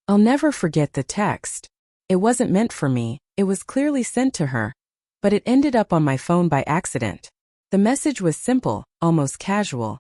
I'll never forget the text. It wasn't meant for me, it was clearly sent to her. But it ended up on my phone by accident. The message was simple, almost casual.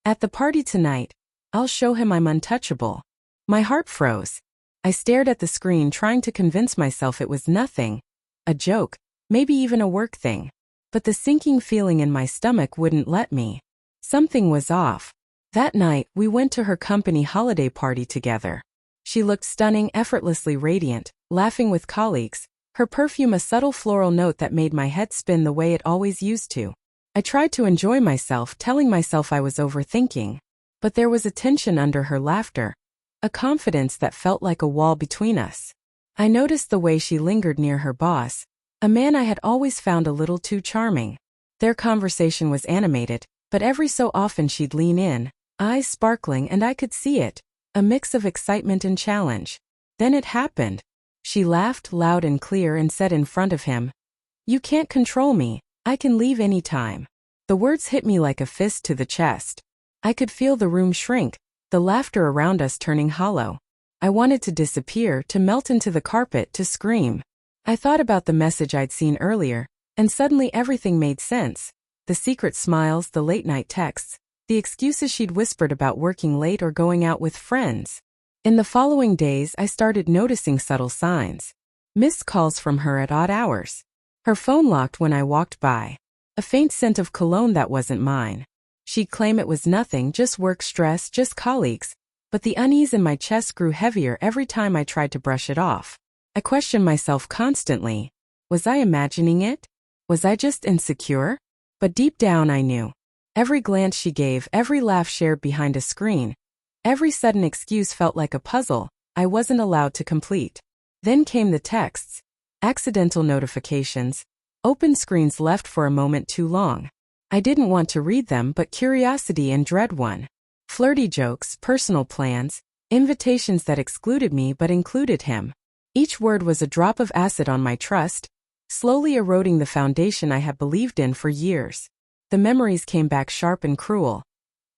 At the party tonight, I'll show him I'm untouchable. My heart froze. I stared at the screen trying to convince myself it was nothing. A joke, maybe even a work thing. But the sinking feeling in my stomach wouldn't let me. Something was off. That night, we went to her company holiday party together. She looked stunning, effortlessly radiant, laughing with colleagues, her perfume a subtle floral note that made my head spin the way it always used to. I tried to enjoy myself, telling myself I was overthinking. But there was a tension under her laughter, a confidence that felt like a wall between us. I noticed the way she lingered near her boss, a man I had always found a little too charming. Their conversation was animated, but every so often she'd lean in, eyes sparkling, and I could see it, a mix of excitement and challenge. Then it happened. She laughed loud and clear and said in front of him, "You can't control me, I can leave any time." The words hit me like a fist to the chest. I could feel the room shrink, the laughter around us turning hollow. I wanted to disappear, to melt into the carpet, to scream. I thought about the message I'd seen earlier, and suddenly everything made sense. The secret smiles, the late-night texts, the excuses she'd whispered about working late or going out with friends. In the following days, I started noticing subtle signs. Missed calls from her at odd hours. Her phone locked when I walked by. A faint scent of cologne that wasn't mine. She'd claim it was nothing, just work stress, just colleagues. But the unease in my chest grew heavier every time I tried to brush it off. I questioned myself constantly. Was I imagining it? Was I just insecure? But deep down I knew. Every glance she gave, every laugh shared behind a screen, every sudden excuse felt like a puzzle I wasn't allowed to complete. Then came the texts, accidental notifications, open screens left for a moment too long. I didn't want to read them, but curiosity and dread won. Flirty jokes, personal plans, invitations that excluded me but included him. Each word was a drop of acid on my trust, slowly eroding the foundation I had believed in for years. The memories came back sharp and cruel.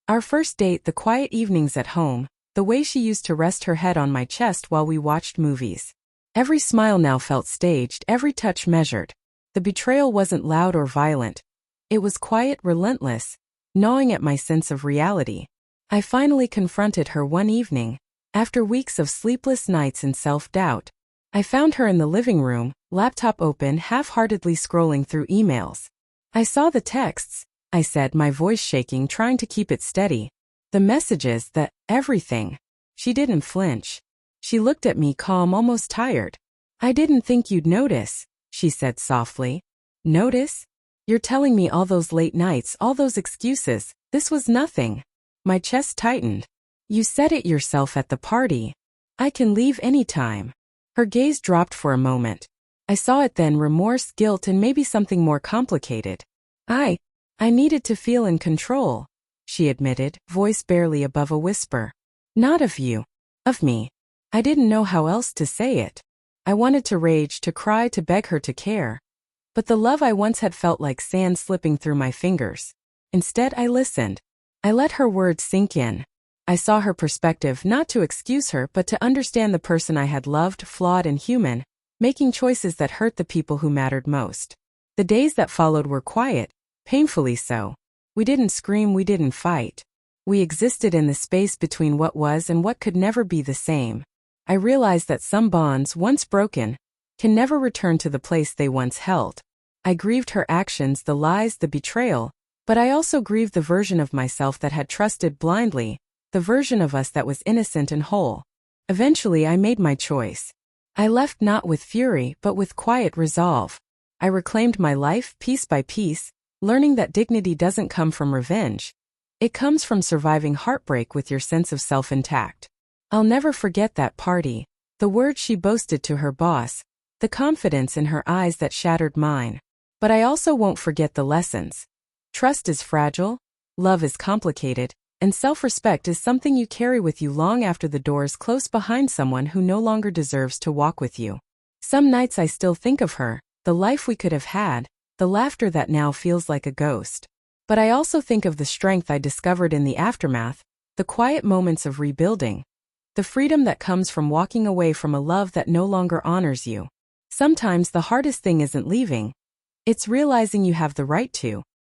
Our first date, the quiet evenings at home, the way she used to rest her head on my chest while we watched movies. Every smile now felt staged, every touch measured. The betrayal wasn't loud or violent. It was quiet, relentless, gnawing at my sense of reality. I finally confronted her one evening, after weeks of sleepless nights and self-doubt. I found her in the living room, laptop open, half-heartedly scrolling through emails. "I saw the texts," I said, my voice shaking, trying to keep it steady. "The messages, everything." She didn't flinch. She looked at me calm, almost tired. "I didn't think you'd notice," she said softly. "Notice? You're telling me all those late nights, all those excuses, this was nothing." My chest tightened. "You said it yourself at the party. I can leave any time." Her gaze dropped for a moment. I saw it then, remorse, guilt, and maybe something more complicated. I needed to feel in control," she admitted, voice barely above a whisper. "Not of you. Of me." I didn't know how else to say it. I wanted to rage, to cry, to beg her to care. But the love I once had felt like sand slipping through my fingers. Instead, I listened. I let her words sink in. I saw her perspective, not to excuse her, but to understand the person I had loved, flawed and human, making choices that hurt the people who mattered most. The days that followed were quiet, painfully so. We didn't scream, we didn't fight. We existed in the space between what was and what could never be the same. I realized that some bonds, once broken, can never return to the place they once held. I grieved her actions, the lies, the betrayal, but I also grieved the version of myself that had trusted blindly, the version of us that was innocent and whole. Eventually, I made my choice. I left not with fury, but with quiet resolve. I reclaimed my life, piece by piece, learning that dignity doesn't come from revenge. It comes from surviving heartbreak with your sense of self intact. I'll never forget that party, the words she boasted to her boss, the confidence in her eyes that shattered mine. But I also won't forget the lessons. Trust is fragile, love is complicated, and self-respect is something you carry with you long after the doors close behind someone who no longer deserves to walk with you. Some nights I still think of her, the life we could have had, the laughter that now feels like a ghost. But I also think of the strength I discovered in the aftermath, the quiet moments of rebuilding, The freedom that comes from walking away from a love that no longer honors you. Sometimes the hardest thing isn't leaving. It's realizing you have the right to.